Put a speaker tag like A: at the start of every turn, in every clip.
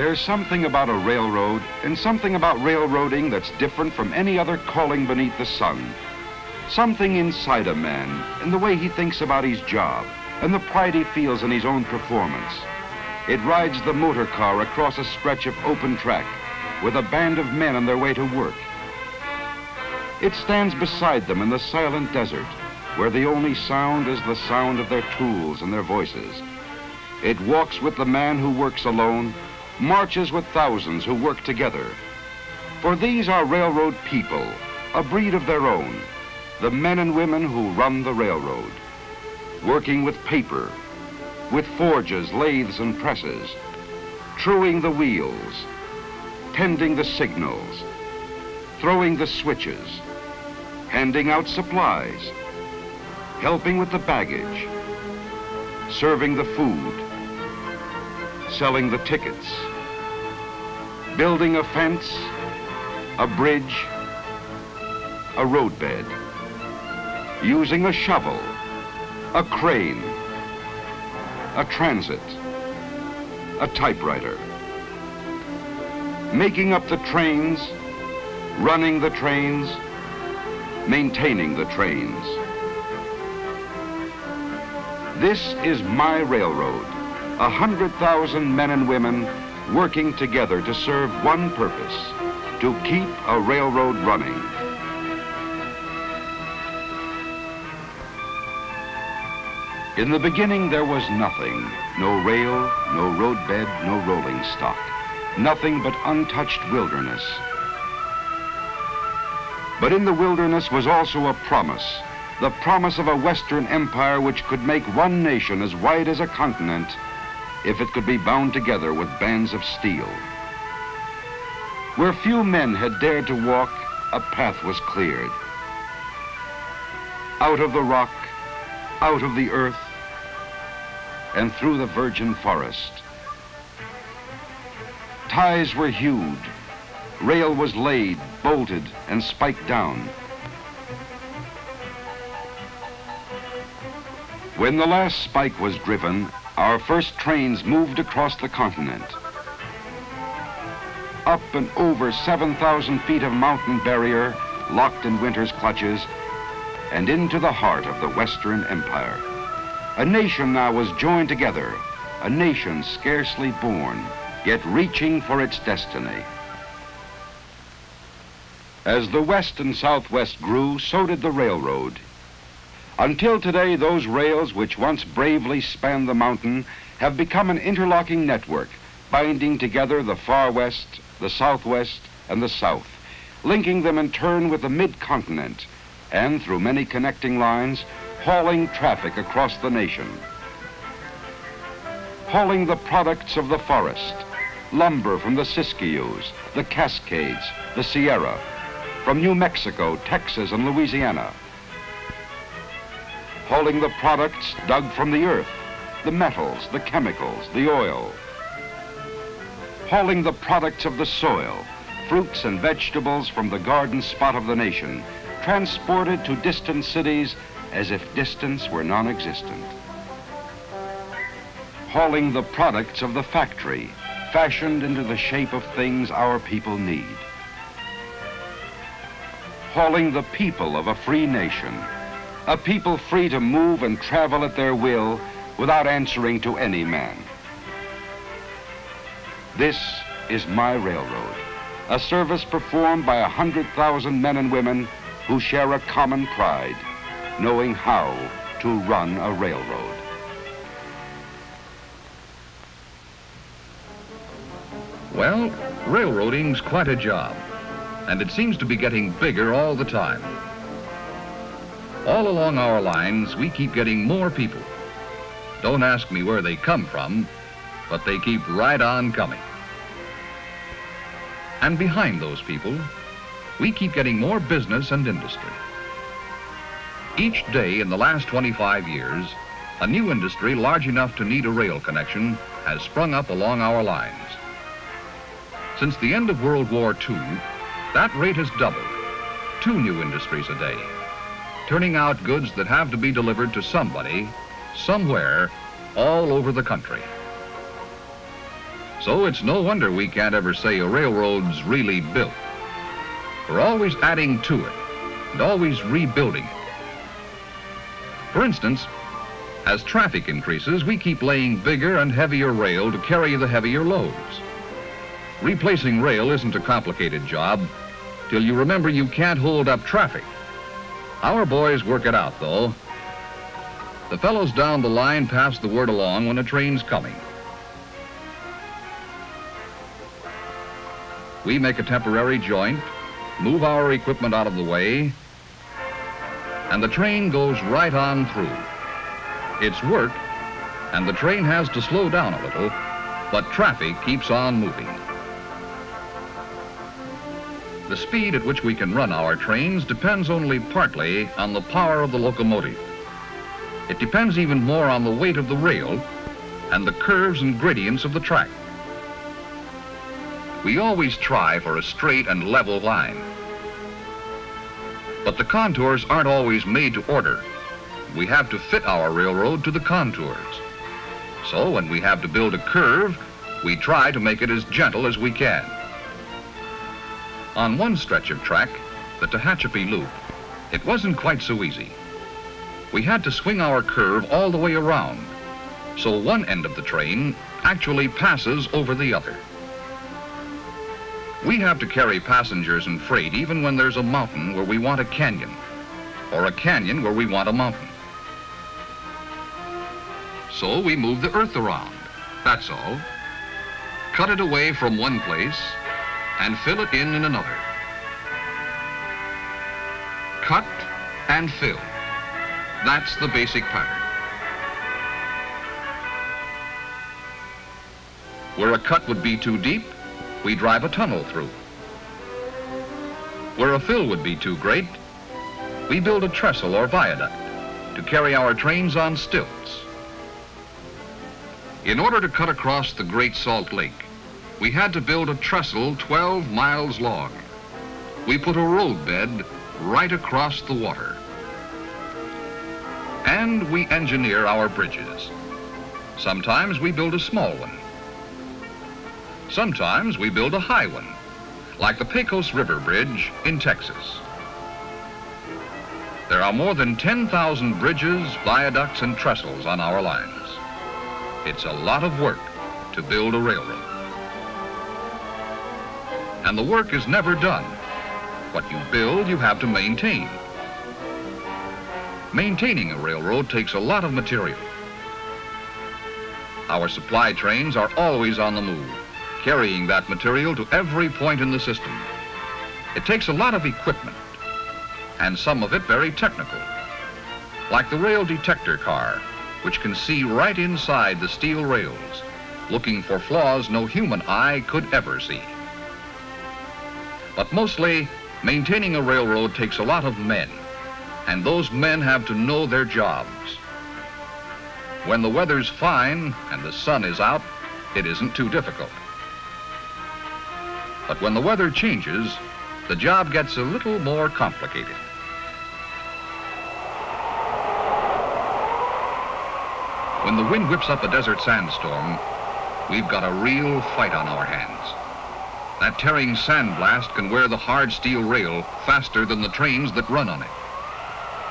A: There's something about a railroad and something about railroading that's different from any other calling beneath the sun. Something inside a man in the way he thinks about his job and the pride he feels in his own performance. It rides the motor car across a stretch of open track with a band of men on their way to work. It stands beside them in the silent desert where the only sound is the sound of their tools and their voices. It walks with the man who works alone, marches with thousands who work together. For these are railroad people, a breed of their own, the men and women who run the railroad, working with paper, with forges, lathes, and presses, truing the wheels, tending the signals, throwing the switches, handing out supplies, helping with the baggage, serving the food, selling the tickets, building a fence, a bridge, a roadbed, using a shovel, a crane, a transit, a typewriter, making up the trains, running the trains, maintaining the trains. This is my railroad, 100,000 men and women working together to serve one purpose, to keep a railroad running. In the beginning, there was nothing. No rail, no roadbed, no rolling stock. Nothing but untouched wilderness. But in the wilderness was also a promise, the promise of a Western empire which could make one nation as wide as a continent if it could be bound together with bands of steel. Where few men had dared to walk, a path was cleared. Out of the rock, out of the earth, and through the virgin forest. Ties were hewed, rail was laid, bolted, and spiked down. When the last spike was driven, our first trains moved across the continent. Up and over 7,000 feet of mountain barrier, locked in winter's clutches, and into the heart of the Western Empire. A nation now was joined together, a nation scarcely born, yet reaching for its destiny. As the West and Southwest grew, so did the railroad. Until today, those rails which once bravely spanned the mountain have become an interlocking network, binding together the far west, the southwest, and the south, linking them in turn with the mid-continent, and through many connecting lines, hauling traffic across the nation. Hauling the products of the forest, lumber from the Siskiyous, the Cascades, the Sierra, from New Mexico, Texas, and Louisiana. Hauling the products dug from the earth, the metals, the chemicals, the oil. Hauling the products of the soil, fruits and vegetables from the garden spot of the nation, transported to distant cities as if distance were non-existent. Hauling the products of the factory, fashioned into the shape of things our people need. Hauling the people of a free nation, a people free to move and travel at their will without answering to any man. This is my railroad, a service performed by 100,000 men and women who share a common pride, knowing how to run a railroad.
B: Well, railroading's quite a job, and it seems to be getting bigger all the time. All along our lines, we keep getting more people. Don't ask me where they come from, but they keep right on coming. And behind those people, we keep getting more business and industry. Each day in the last 25 years, a new industry large enough to need a rail connection has sprung up along our lines. Since the end of World War II, that rate has doubled, 2 new industries a day, turning out goods that have to be delivered to somebody, somewhere, all over the country. So it's no wonder we can't ever say a railroad's really built. We're always adding to it and always rebuilding it. For instance, as traffic increases, we keep laying bigger and heavier rail to carry the heavier loads. Replacing rail isn't a complicated job till you remember you can't hold up traffic. Our boys work it out, though. The fellows down the line pass the word along when a train's coming. We make a temporary joint, move our equipment out of the way, and the train goes right on through. It's work, and the train has to slow down a little, but traffic keeps on moving. The speed at which we can run our trains depends only partly on the power of the locomotive. It depends even more on the weight of the rail and the curves and gradients of the track. We always try for a straight and level line. But the contours aren't always made to order. We have to fit our railroad to the contours. So when we have to build a curve, we try to make it as gentle as we can. On one stretch of track, the Tehachapi Loop, it wasn't quite so easy. We had to swing our curve all the way around, so one end of the train actually passes over the other. We have to carry passengers and freight even when there's a mountain where we want a canyon, or a canyon where we want a mountain. So we move the earth around, that's all. Cut it away from one place and fill it in another. Cut and fill. That's the basic pattern. Where a cut would be too deep, we drive a tunnel through. Where a fill would be too great, we build a trestle or viaduct to carry our trains on stilts. In order to cut across the Great Salt Lake, we had to build a trestle 12 miles long. We put a roadbed right across the water. And we engineer our bridges. Sometimes we build a small one. Sometimes we build a high one, like the Pecos River Bridge in Texas. There are more than 10,000 bridges, viaducts, and trestles on our lines. It's a lot of work to build a railroad. And the work is never done. What you build, you have to maintain. Maintaining a railroad takes a lot of material. Our supply trains are always on the move, carrying that material to every point in the system. It takes a lot of equipment, and some of it very technical, like the rail detector car, which can see right inside the steel rails, looking for flaws no human eye could ever see. But mostly, maintaining a railroad takes a lot of men, and those men have to know their jobs. When the weather's fine and the sun is out, it isn't too difficult. But when the weather changes, the job gets a little more complicated. When the wind whips up a desert sandstorm, we've got a real fight on our hands. That tearing sandblast can wear the hard steel rail faster than the trains that run on it.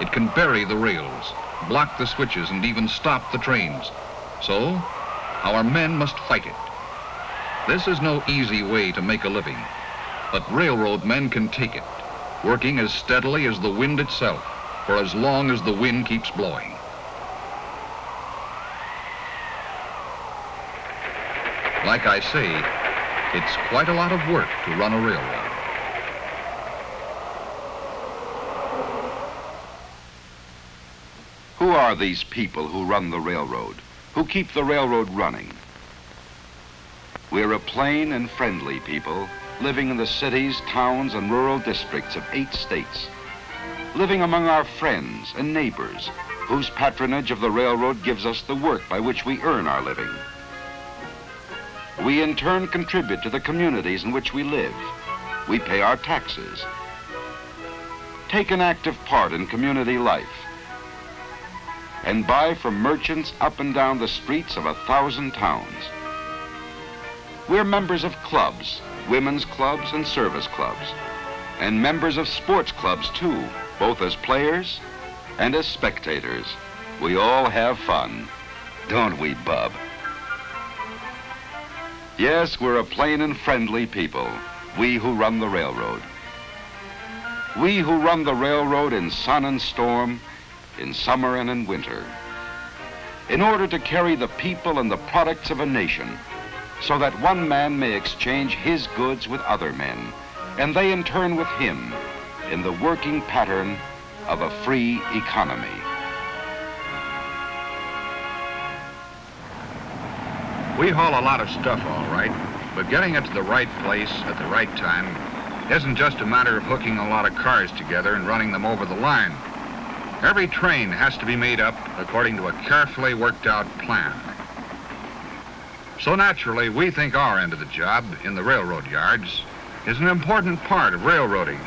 B: It can bury the rails, block the switches, and even stop the trains. So, our men must fight it. This is no easy way to make a living, but railroad men can take it, working as steadily as the wind itself, for as long as the wind keeps blowing. Like I say, it's quite a lot of work to run a railroad.
A: Who are these people who run the railroad, who keep the railroad running? We're a plain and friendly people living in the cities, towns, and rural districts of 8 states, living among our friends and neighbors, whose patronage of the railroad gives us the work by which we earn our living. We in turn contribute to the communities in which we live. We pay our taxes, take an active part in community life, and buy from merchants up and down the streets of 1,000 towns. We're members of clubs, women's clubs and service clubs, and members of sports clubs too, both as players and as spectators. We all have fun, don't we, Bub? Yes, we're a plain and friendly people, we who run the railroad. We who run the railroad in sun and storm, in summer and in winter, in order to carry the people and the products of a nation, so that one man may exchange his goods with other men, and they in turn with him, in the working pattern of a free economy.
B: We haul a lot of stuff, all right, but getting it to the right place at the right time isn't just a matter of hooking a lot of cars together and running them over the line. Every train has to be made up according to a carefully worked out plan. So naturally, we think our end of the job in the railroad yards is an important part of railroading,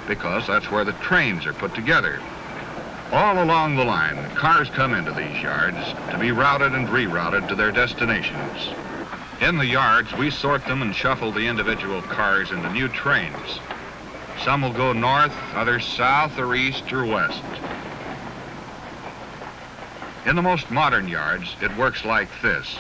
B: because that's where the trains are put together. All along the line, cars come into these yards to be routed and rerouted to their destinations. In the yards, we sort them and shuffle the individual cars into new trains. Some will go north, others south or east or west. In the most modern yards, it works like this.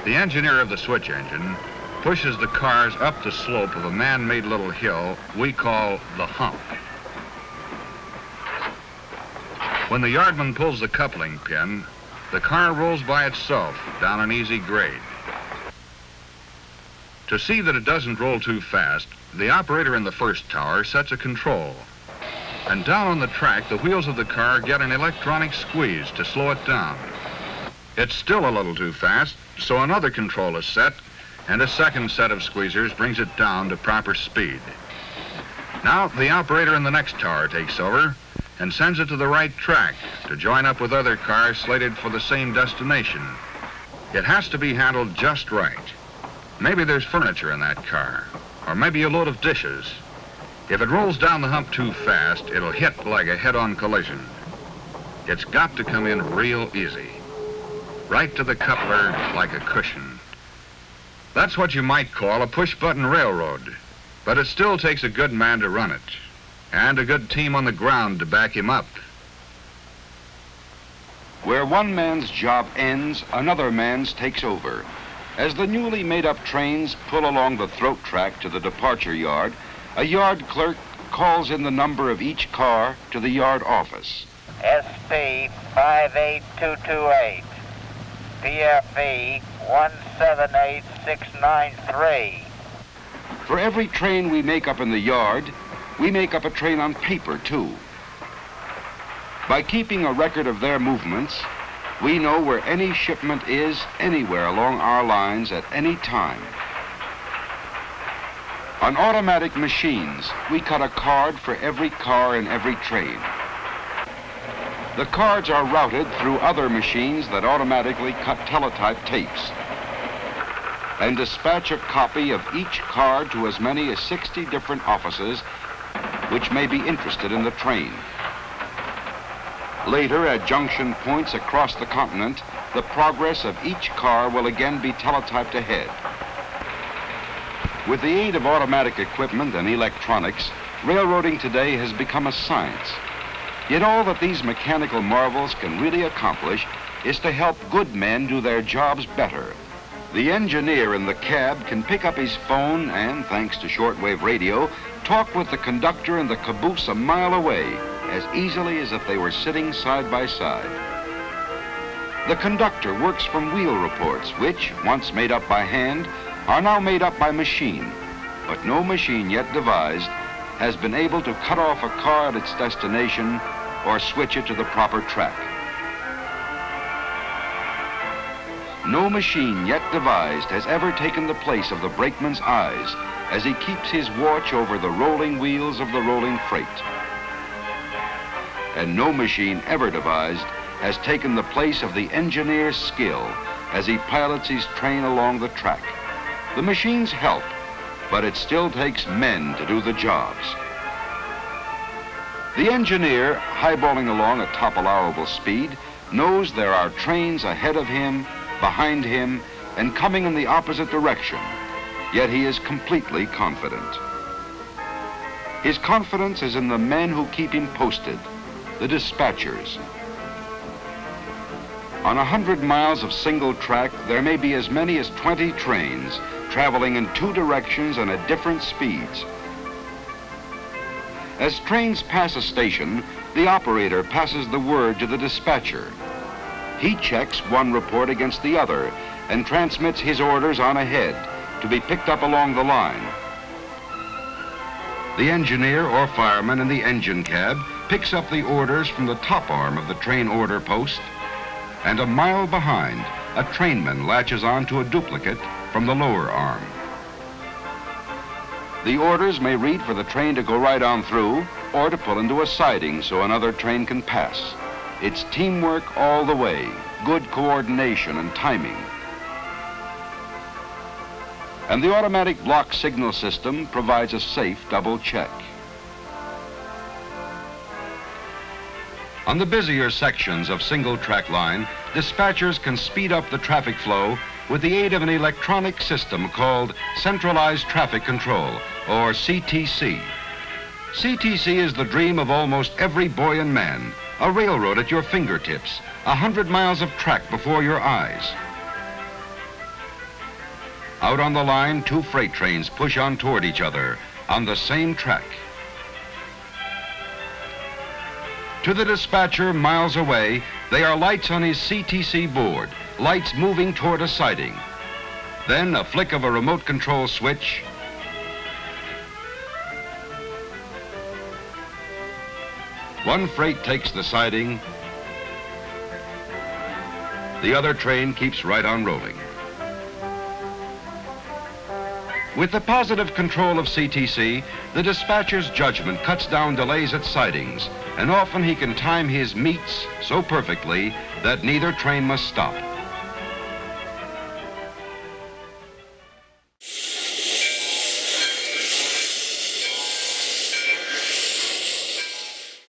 B: The engineer of the switch engine pushes the cars up the slope of a man-made little hill we call the hump. When the yardman pulls the coupling pin, the car rolls by itself down an easy grade. To see that it doesn't roll too fast, the operator in the first tower sets a control. And down on the track, the wheels of the car get an electronic squeeze to slow it down. It's still a little too fast, so another control is set, and a second set of squeezers brings it down to proper speed. Now, the operator in the next tower takes over and sends it to the right track to join up with other cars slated for the same destination. It has to be handled just right. Maybe there's furniture in that car, or maybe a load of dishes. If it rolls down the hump too fast, it'll hit like a head-on collision. It's got to come in real easy, right to the coupler like a cushion. That's what you might call a push-button railroad, but it still takes a good man to run it, and a good team on the ground to back him up.
A: Where one man's job ends, another man's takes over. As the newly made-up trains pull along the throat track to the departure yard, a yard clerk calls in the number of each car to the yard office.
C: SP 58228, PFE 178693.
A: For every train we make up in the yard, we make up a train on paper, too. By keeping a record of their movements, we know where any shipment is anywhere along our lines at any time. On automatic machines, we cut a card for every car in every train. The cards are routed through other machines that automatically cut teletype tapes and dispatch a copy of each card to as many as 60 different offices which may be interested in the train. Later, at junction points across the continent, the progress of each car will again be teletyped ahead. With the aid of automatic equipment and electronics, railroading today has become a science. Yet all that these mechanical marvels can really accomplish is to help good men do their jobs better. The engineer in the cab can pick up his phone and, thanks to shortwave radio, talk with the conductor in the caboose a mile away as easily as if they were sitting side by side. The conductor works from wheel reports, which, once made up by hand, are now made up by machine, but no machine yet devised has been able to cut off a car at its destination or switch it to the proper track. No machine yet devised has ever taken the place of the brakeman's eyes as he keeps his watch over the rolling wheels of the rolling freight. And no machine ever devised has taken the place of the engineer's skill as he pilots his train along the track. The machines help, but it still takes men to do the jobs. The engineer, highballing along at top allowable speed, knows there are trains ahead of him, behind him, and coming in the opposite direction, yet he is completely confident. His confidence is in the men who keep him posted, the dispatchers. On 100 miles of single track, there may be as many as 20 trains traveling in 2 directions and at different speeds. As trains pass a station, the operator passes the word to the dispatcher. He checks one report against the other and transmits his orders on ahead to be picked up along the line. The engineer or fireman in the engine cab picks up the orders from the top arm of the train order post, and a mile behind, a trainman latches on to a duplicate from the lower arm. The orders may read for the train to go right on through or to pull into a siding so another train can pass. It's teamwork all the way, good coordination and timing. And the automatic block signal system provides a safe double check. On the busier sections of single track line, dispatchers can speed up the traffic flow with the aid of an electronic system called Centralized Traffic Control, or CTC. CTC is the dream of almost every boy and man, a railroad at your fingertips, 100 miles of track before your eyes. Out on the line, 2 freight trains push on toward each other on the same track. To the dispatcher miles away, they are lights on his CTC board, lights moving toward a siding. Then a flick of a remote control switch, one freight takes the siding, the other train keeps right on rolling. With the positive control of CTC, the dispatcher's judgment cuts down delays at sidings, and often he can time his meets so perfectly that neither train must stop.